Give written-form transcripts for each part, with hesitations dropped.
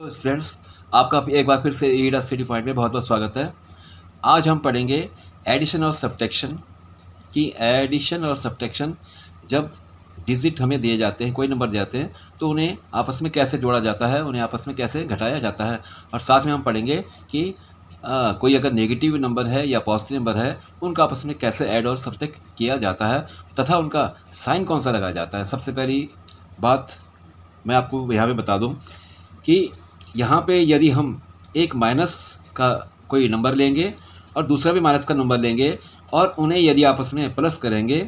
Hello students, आपका एक बार फिर से ईडा स्टडी पॉइंट में बहुत बहुत स्वागत है। आज हम पढ़ेंगे एडिशन और सब्ट्रैक्शन की। एडिशन और सब्ट्रैक्शन, जब डिजिट हमें दिए जाते हैं, कोई नंबर दिए जाते हैं, तो उन्हें आपस में कैसे जोड़ा जाता है, उन्हें आपस में कैसे घटाया जाता है। और साथ में हम पढ़ेंगे कि कोई अगर नेगेटिव नंबर है या पॉजिटिव नंबर है, उनका आपस में कैसे ऐड और सब्ट्रैक्ट किया जाता है तथा उनका साइन कौन सा लगाया जाता है। सबसे पहली बात मैं आपको यहाँ पे बता दूँ कि यहाँ पे यदि हम एक माइनस का कोई नंबर लेंगे और दूसरा भी माइनस का नंबर लेंगे और उन्हें यदि आपस में प्लस करेंगे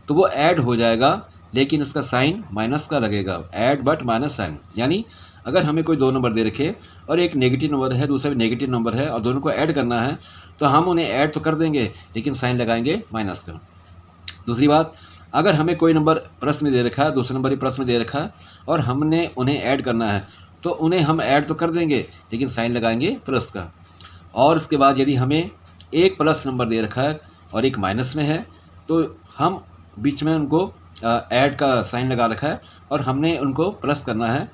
तो वो ऐड हो जाएगा, लेकिन उसका साइन माइनस का लगेगा। ऐड बट माइनस साइन, यानी अगर हमें कोई दो नंबर दे रखे और एक नेगेटिव नंबर है, दूसरा भी नेगेटिव नंबर है और दोनों को ऐड करना है, तो हम उन्हें ऐड तो कर देंगे लेकिन साइन लगाएंगे माइनस का। दूसरी बात, अगर हमें कोई नंबर प्लस में दे रखा है, दूसरा नंबर भी प्लस में दे रखा है और हमने उन्हें ऐड करना है, तो उन्हें हम ऐड तो कर देंगे लेकिन साइन लगाएंगे प्लस का। और इसके बाद यदि हमें एक प्लस नंबर दे रखा है और एक माइनस में है, तो हम बीच में उनको ऐड का साइन लगा रखा है और हमने उनको प्लस करना है,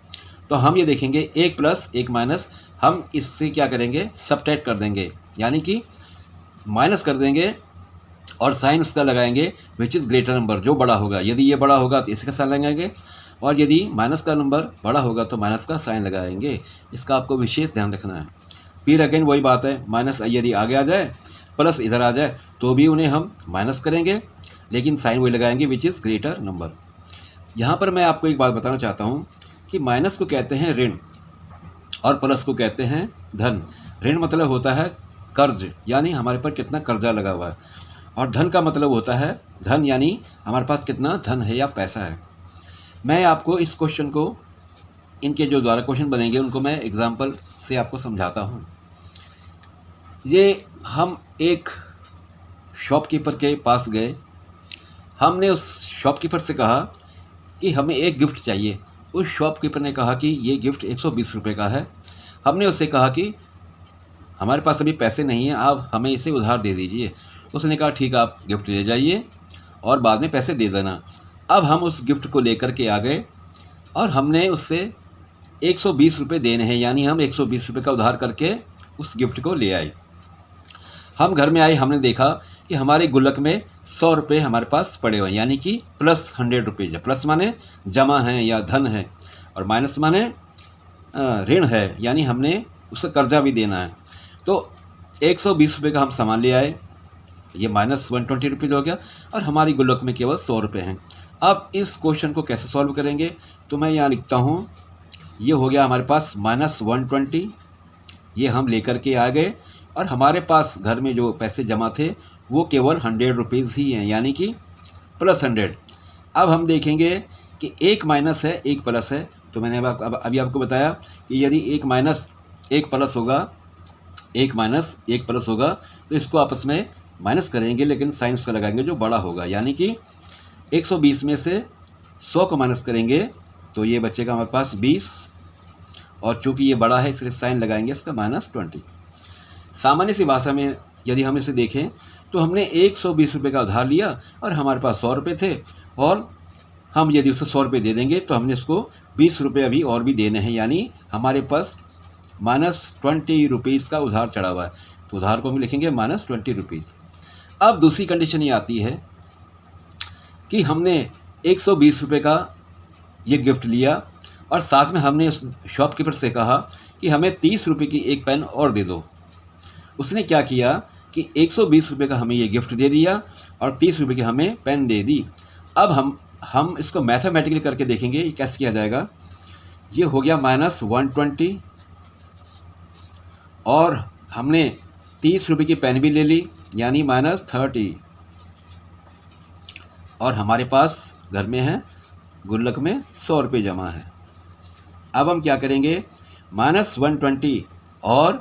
तो हम ये देखेंगे एक प्लस एक माइनस, हम इससे क्या करेंगे, सब्ट्रैक्ट कर देंगे, यानी कि माइनस कर देंगे और साइन उसका लगाएंगे विच इज़ ग्रेटर नंबर, जो बड़ा होगा। यदि ये बड़ा होगा तो इसका साइन लगाएंगे और यदि माइनस का नंबर बड़ा होगा तो माइनस का साइन लगाएंगे। इसका आपको विशेष ध्यान रखना है। फिर अगेन वही बात है, माइनस यदि आगे आ जाए, प्लस इधर आ जाए, तो भी उन्हें हम माइनस करेंगे लेकिन साइन वही लगाएंगे विच इज़ ग्रेटर नंबर। यहाँ पर मैं आपको एक बात बताना चाहता हूँ कि माइनस को कहते हैं ऋण और प्लस को कहते हैं धन। ऋण मतलब होता है कर्ज, यानी हमारे पर कितना कर्जा लगा हुआ है, और धन का मतलब होता है धन, यानी हमारे पास कितना धन है या पैसा है। मैं आपको इस क्वेश्चन को, इनके जो द्वारा क्वेश्चन बनेंगे उनको मैं एग्जांपल से आपको समझाता हूँ। ये हम एक शॉपकीपर के पास गए, हमने उस शॉपकीपर से कहा कि हमें एक गिफ्ट चाहिए। उस शॉपकीपर ने कहा कि ये गिफ्ट 120 रुपये का है। हमने उससे कहा कि हमारे पास अभी पैसे नहीं हैं, आप हमें इसे उधार दे दीजिए। उसने कहा ठीक है, आप गिफ्ट ले जाइए और बाद में पैसे दे देना। अब हम उस गिफ्ट को लेकर के आ गए और हमने उससे 120 रुपये देने हैं, यानी हम 120 रुपये का उधार करके उस गिफ्ट को ले आए। हम घर में आए, हमने देखा कि हमारे गुल्लक में 100 रुपये हमारे पास पड़े हुए हैं, यानी कि प्लस 100 रुपये। प्लस माने जमा है या धन है, और माइनस माने ऋण है, यानी हमने उसका कर्जा भी देना है। तो 120 रुपये का हम सामान ले आए, ये माइनस 120 रुपीज़ हो गया और हमारी गुल्लक में केवल 100 रुपये हैं। अब इस क्वेश्चन को कैसे सॉल्व करेंगे, तो मैं यहाँ लिखता हूँ, ये हो गया हमारे पास माइनस 120, ये हम लेकर के आ गए और हमारे पास घर में जो पैसे जमा थे वो केवल 100 रुपीज़ ही हैं, यानी कि प्लस 100। अब हम देखेंगे कि एक माइनस है एक प्लस है, तो मैंने अभी आपको बताया कि यदि एक माइनस एक प्लस होगा, एक माइनस एक प्लस होगा, तो इसको आपस में माइनस करेंगे लेकिन साइन उसका लगाएंगे जो बड़ा होगा, यानी कि 120 में से 100 को माइनस करेंगे तो ये बचेगा हमारे पास 20, और चूंकि ये बड़ा है इसलिए साइन लगाएंगे इसका -20। सामान्य सी भाषा में यदि हम इसे देखें तो हमने 120 रुपये का उधार लिया और हमारे पास 100 रुपये थे, और हम यदि उसे 100 रुपये दे देंगे तो हमने उसको 20 रुपये अभी और भी देने हैं, यानी हमारे पास -20 रुपीज़ का उधार चढ़ा हुआ है। तो उधार को हम लिखेंगे -20 रुपीज़। अब दूसरी कंडीशन ये आती है कि हमने 120 रुपये का ये गिफ्ट लिया और साथ में हमने उस शॉपकीपर से कहा कि हमें 30 रुपये की एक पेन और दे दो। उसने क्या किया कि 120 रुपये का हमें ये गिफ्ट दे दिया और 30 रुपये की हमें पेन दे दी। अब हम इसको मैथमेटिकली करके देखेंगे ये कैसे किया जाएगा। ये हो गया -120 और हमने 30 रुपये की पेन भी ले ली, यानी -30, और हमारे पास घर में है गुल्लक में 100 रुपये जमा है। अब हम क्या करेंगे, -120 और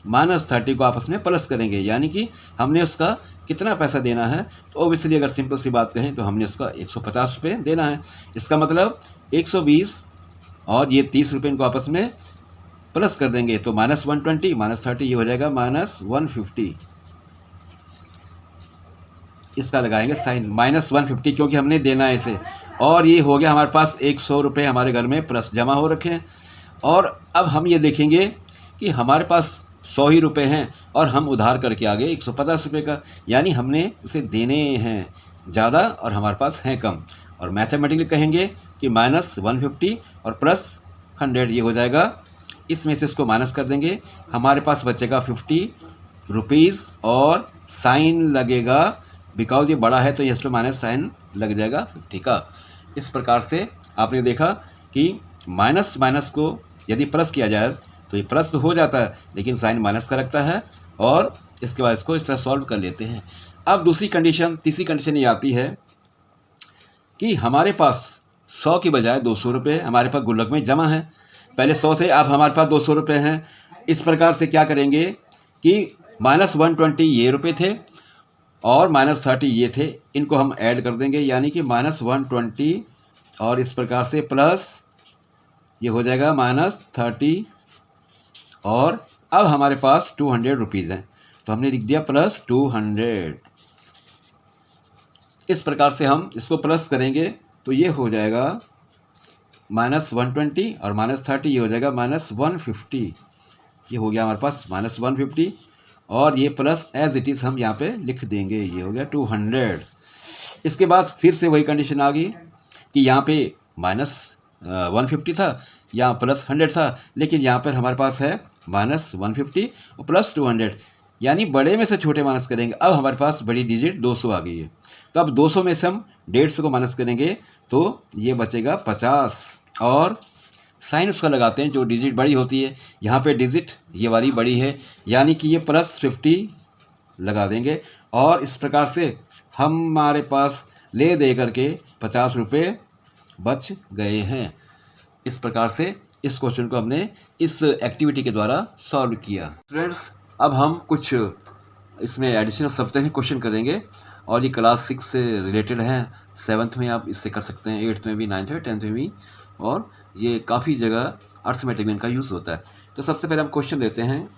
-30 को आपस में प्लस करेंगे, यानी कि हमने उसका कितना पैसा देना है। तो ओबियसली अगर सिंपल सी बात कहें तो हमने उसका 150 रुपये देना है। इसका मतलब 120 और ये 30 रुपये इनको आपस में प्लस कर देंगे, तो -120 -30 ये हो जाएगा -150। इसका लगाएंगे साइन -150 क्योंकि हमने देना है इसे, और ये हो गया हमारे पास 100 रुपये हमारे घर में प्लस जमा हो रखे हैं। और अब हम ये देखेंगे कि हमारे पास 100 ही रुपये हैं और हम उधार करके आ गए 150 रुपये का, यानी हमने उसे देने हैं ज़्यादा और हमारे पास हैं कम। और मैथमेटिकली कहेंगे कि -150 और +100 ये हो जाएगा। इसमें से इसको माइनस कर देंगे, हमारे पास बचेगा 50 रुपीज़ और साइन लगेगा, बिकॉज ये बड़ा है तो ये इस पर माइनस साइन लग जाएगा 50 का। इस प्रकार से आपने देखा कि माइनस माइनस को यदि प्लस किया जाए तो ये प्लस तो हो जाता है लेकिन साइन माइनस का रखता है, और इसके बाद इसको इस तरह सॉल्व कर लेते हैं। अब तीसरी कंडीशन ये आती है कि हमारे पास 100 की बजाय 200 रुपये हमारे पास गुल्लक में जमा है। पहले 100 थे, अब हमारे पास 200 रुपये हैं। इस प्रकार से क्या करेंगे कि -120 ये रुपये थे और -30 ये थे, इनको हम ऐड कर देंगे, यानी कि -120 और इस प्रकार से प्लस ये हो जाएगा -30, और अब हमारे पास 200 रुपीज़ हैं तो हमने लिख दिया +200। इस प्रकार से हम इसको प्लस करेंगे तो ये हो जाएगा -120 और -30 ये हो जाएगा -150। ये हो गया हमारे पास -150 और ये प्लस एज इट इज़ हम यहाँ पे लिख देंगे, ये हो गया 200। इसके बाद फिर से वही कंडीशन आ गई कि यहाँ पे -150 था, यहाँ +100 था, लेकिन यहाँ पर हमारे पास है -150 और +200, यानी बड़े में से छोटे माइनस करेंगे। अब हमारे पास बड़ी डिजिट 200 आ गई है, तो अब 200 में से हम 150 को माइनस करेंगे तो ये बचेगा 50, और साइन उसका लगाते हैं जो डिजिट बड़ी होती है। यहाँ पे डिजिट ये वाली बड़ी है, यानी कि ये +50 लगा देंगे, और इस प्रकार से हमारे पास ले दे करके 50 रुपये बच गए हैं। इस प्रकार से इस क्वेश्चन को हमने इस एक्टिविटी के द्वारा सॉल्व किया। फ्रेंड्स, अब हम कुछ इसमें एडिशनल सब्ट्रैक्शन क्वेश्चन करेंगे, और ये क्लास 6 से रिलेटेड हैं। 7th में आप इससे कर सकते हैं, 8th में भी, 9th में, 10th में भी, और ये काफ़ी जगह अर्थमेटिक में इनका यूज़ होता है। तो सबसे पहले हम क्वेश्चन लेते हैं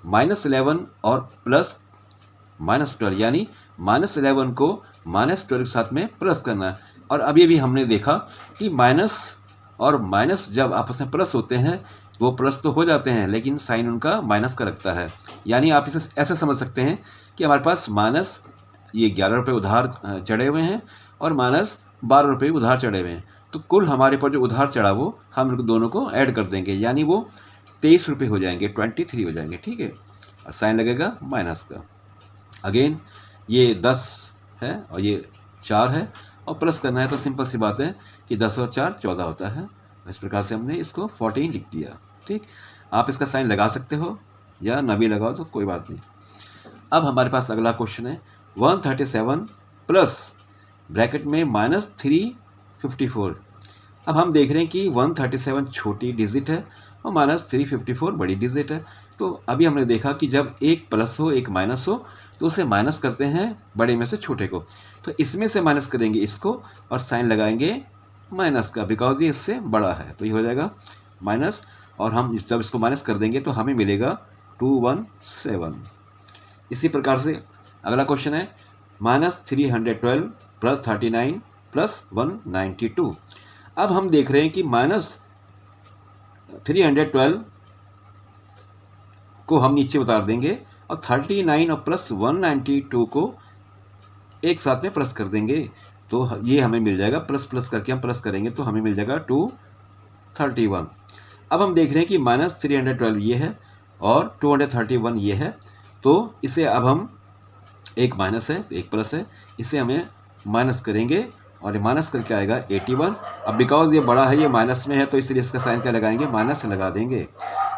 -11 और +12, यानी -11 को -12 के साथ में प्लस करना है। और अभी भी हमने देखा कि माइनस और माइनस जब आपस में प्लस होते हैं वो प्लस तो हो जाते हैं लेकिन साइन उनका माइनस का रखता है, यानी आप इसे ऐसे समझ सकते हैं कि हमारे पास माइनस ये 11 रुपये उधार चढ़े हुए हैं और -12 रुपये उधार चढ़े हुए हैं, तो कुल हमारे पर जो उधार चढ़ा वो हम दोनों को ऐड कर देंगे, यानी वो 23 रुपये हो जाएंगे, 23 हो जाएंगे, ठीक है। और साइन लगेगा माइनस का। अगेन ये 10 है और ये 4 है, और प्लस करना है तो सिंपल सी बात है कि 10 और 4 14 होता है। इस प्रकार से हमने इसको 14 लिख दिया, ठीक। आप इसका साइन लगा सकते हो या न भी लगाओ तो कोई बात नहीं। अब हमारे पास अगला क्वेश्चन है 137 प्लस ब्रैकेट में -354। अब हम देख रहे हैं कि 137 छोटी डिजिट है और -354 बड़ी डिजिट है। तो अभी हमने देखा कि जब एक प्लस हो एक माइनस हो तो उसे माइनस करते हैं बड़े में से छोटे को, तो इसमें से माइनस करेंगे इसको और साइन लगाएंगे माइनस का, बिकॉज ये इससे बड़ा है, तो ये हो जाएगा माइनस, और हम जब इसको माइनस कर देंगे तो हमें मिलेगा 217। इसी प्रकार से अगला क्वेश्चन है -312 + 39 + 192। अब हम देख रहे हैं कि -312 को हम नीचे उतार देंगे और 39 और +192 को एक साथ में प्लस कर देंगे, तो ये हमें मिल जाएगा, प्लस प्लस करके हम प्लस करेंगे तो हमें मिल जाएगा 231। अब हम देख रहे हैं कि -312 ये है और 231 ये है, तो इसे अब हम एक माइनस है एक प्लस है, इसे हमें माइनस करेंगे और ये माइनस करके आएगा 81। अब बिकॉज ये बड़ा है ये माइनस में है तो इसलिए इसका साइन क्या लगाएंगे, माइनस लगा देंगे।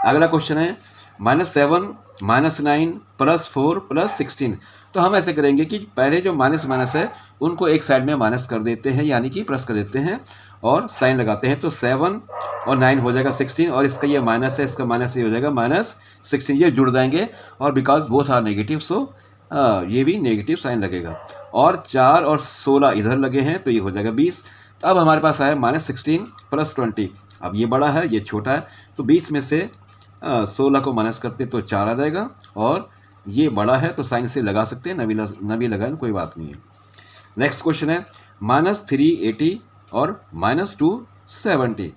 अगला क्वेश्चन है -7 -9 +4 +16। तो हम ऐसे करेंगे कि पहले जो माइनस माइनस है उनको एक साइड में माइनस कर देते हैं, यानी कि प्लस कर देते हैं और साइन लगाते हैं, तो 7 और 9 हो जाएगा 16, और इसका ये माइनस है इसका माइनस ये हो जाएगा -16, ये जुड़ जाएंगे और because both are negative so ये भी नेगेटिव साइन लगेगा, और 4 और 16 इधर लगे हैं तो ये हो जाएगा 20। तो अब हमारे पास आया -16 + 20। अब ये बड़ा है ये छोटा है, तो 20 में से 16 को माइनस करते तो 4 आ जाएगा, और ये बड़ा है तो साइन से लगा सकते हैं, न भी लगाएं कोई बात नहीं है। नेक्स्ट क्वेश्चन है -380 और -270।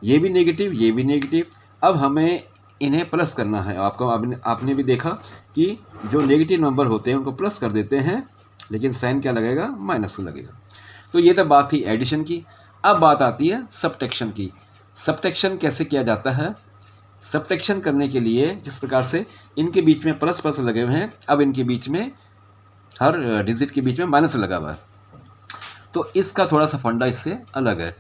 ये भी नेगेटिव, ये भी नेगेटिव। अब हमें इन्हें प्लस करना है। आपको आपने भी देखा कि जो नेगेटिव नंबर होते हैं उनको प्लस कर देते हैं, लेकिन साइन क्या लगेगा, माइनस लगेगा। तो ये तो बात थी एडिशन की। अब बात आती है सब्ट्रैक्शन की। सब्ट्रैक्शन कैसे किया जाता है? सब्ट्रैक्शन करने के लिए जिस प्रकार से इनके बीच में प्लस प्लस लगे हुए हैं, अब इनके बीच में हर डिजिट के बीच में माइनस लगा हुआ है, तो इसका थोड़ा सा फंडा इससे अलग है,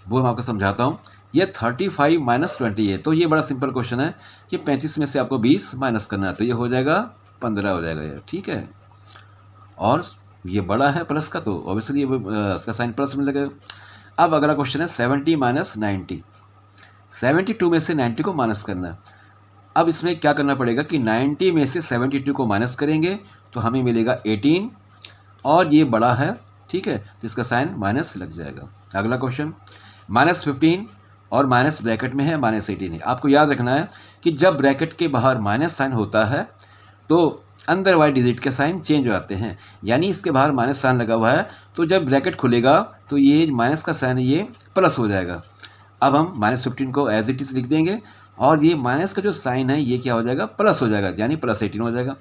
वो मैं आपको समझाता हूँ। ये 35 माइनस 20 है, तो ये बड़ा सिंपल क्वेश्चन है कि 35 में से आपको 20 माइनस करना है, तो ये हो जाएगा 15 हो जाएगा ये, ठीक है। और ये बड़ा है प्लस का, तो ऑब्वियसली ये इसका साइन प्लस में लगेगा। अब अगला क्वेश्चन है 70 माइनस 90। 72 में से 90 को माइनस करना है। अब इसमें क्या करना पड़ेगा कि 90 में से 72 को माइनस करेंगे तो हमें मिलेगा 18, और ये बड़ा है, ठीक है, तो इसका साइन माइनस लग जाएगा। अगला क्वेश्चन -15 और माइनस ब्रैकेट में है -18 है। आपको याद रखना है कि जब ब्रैकेट के बाहर माइनस साइन होता है तो अंदर वाले डिजिट के साइन चेंज हो जाते हैं, यानी इसके बाहर माइनस साइन लगा हुआ है, तो जब ब्रैकेट खुलेगा तो ये माइनस का साइन ये प्लस हो जाएगा। अब हम -15 को एज इट इज़ लिख देंगे, और ये माइनस का जो साइन है ये क्या हो जाएगा, प्लस हो जाएगा, यानी +18 हो जाएगा।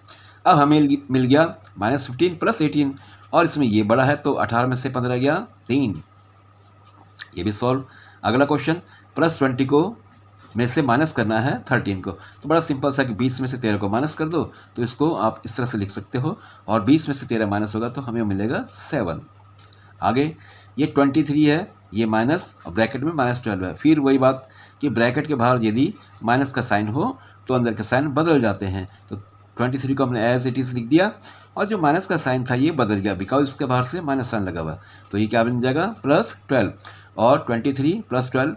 अब हमें मिल गया -15 + 18, और इसमें ये बड़ा है तो 18 में से 15 गया 3, ये भी सॉल्व। अगला क्वेश्चन +20 को में से माइनस करना है 13 को, तो बड़ा सिंपल सा कि 20 में से 13 को माइनस कर दो, तो इसको आप इस तरह से लिख सकते हो, और 20 में से 13 माइनस होगा तो हमें मिलेगा 7। आगे ये 23 है, ये माइनस और ब्रैकेट में -12 है। फिर वही बात कि ब्रैकेट के बाहर यदि माइनस का साइन हो तो अंदर के साइन बदल जाते हैं, तो 23 को हमने एज इट इज़ लिख दिया, और जो माइनस का साइन था ये बदल गया, बिकॉज इसके बाहर से माइनस साइन लगा हुआ, तो ये क्या बन जाएगा +12, और 23 + 12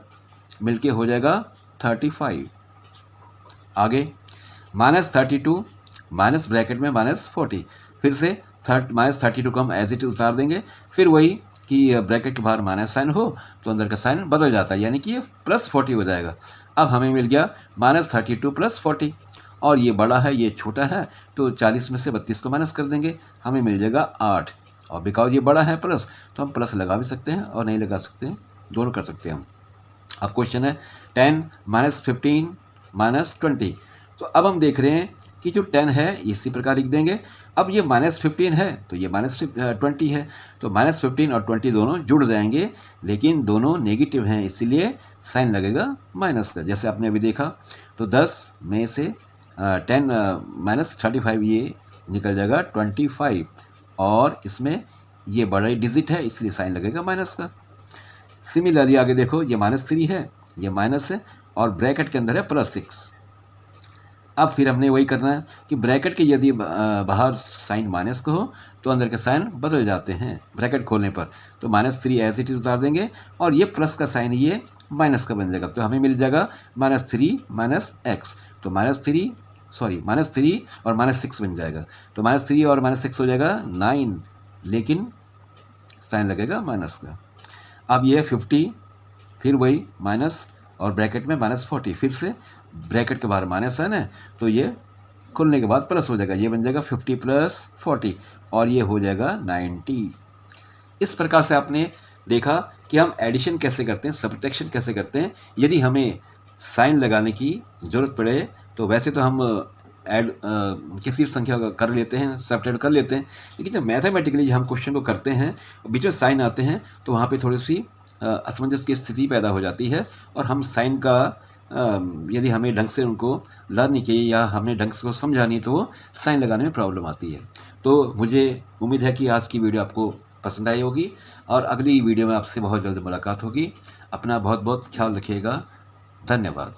मिलके हो जाएगा 35। आगे -32 माइनस ब्रैकेट में -40, फिर से -32 को हम एज इट उतार देंगे। फिर वही कि ब्रैकेट के बाहर माइनस साइन हो तो अंदर का साइन बदल जाता है, यानी कि ये +40 हो जाएगा। अब हमें मिल गया -32 + 40, और ये बड़ा है ये छोटा है, तो 40 में से 32 को माइनस कर देंगे, हमें मिल जाएगा 8, और बिकॉज ये बड़ा है प्लस, तो हम प्लस लगा भी सकते हैं और नहीं लगा सकते हैं, दोनों कर सकते हैं हम। अब क्वेश्चन है 10 -15 -20, तो अब हम देख रहे हैं कि जो 10 है इसी प्रकार लिख देंगे। अब ये -15 है तो ये -20 है, तो -15 और 20 दोनों जुड़ जाएंगे, लेकिन दोनों नेगेटिव हैं, इसीलिए साइन लगेगा माइनस का। जैसे आपने अभी देखा, तो 10 में से 10 -35 ये निकल जाएगा 25, और इसमें ये बड़ा डिजिट है इसलिए साइन लगेगा माइनस का। सिमिलरली आगे देखो, ये -3 है, ये माइनस है, और ब्रैकेट के अंदर है +6। अब फिर हमने वही करना है कि ब्रैकेट के यदि बाहर साइन माइनस का हो तो अंदर के साइन बदल जाते हैं ब्रैकेट खोलने पर, तो -3 एज इट इज उतार देंगे, और ये प्लस का साइन ये माइनस का बन जाएगा, तो हमें मिल जाएगा -3 - x, तो -3 और -6 बन जाएगा, तो -3 और -6 हो जाएगा 9, लेकिन साइन लगेगा माइनस का। अब ये 50, फिर वही माइनस और ब्रैकेट में -40, फिर से ब्रैकेट के बाहर माइनस साइन है, तो ये खुलने के बाद प्लस हो जाएगा, ये बन जाएगा 50 + 40, और ये हो जाएगा 90। इस प्रकार से आपने देखा कि हम एडिशन कैसे करते हैं, सब्ट्रैक्शन कैसे करते हैं। यदि हमें साइन लगाने की ज़रूरत पड़े तो वैसे तो हम किसी भी संख्या का कर लेते हैं, सब्ट्रैक्ट कर लेते हैं, लेकिन जब मैथमेटिकली हम क्वेश्चन को करते हैं, बीच में साइन आते हैं, तो वहाँ पे थोड़ी सी असमंजस की स्थिति पैदा हो जाती है, और हम साइन का यदि हमें ढंग से उनको लर्न नहीं किए या हमने ढंग से समझा नहीं, तो वो साइन लगाने में प्रॉब्लम आती है। तो मुझे उम्मीद है कि आज की वीडियो आपको पसंद आई होगी, और अगली वीडियो में आपसे बहुत जल्द मुलाकात होगी। अपना बहुत बहुत ख्याल रखिएगा। धन्यवाद।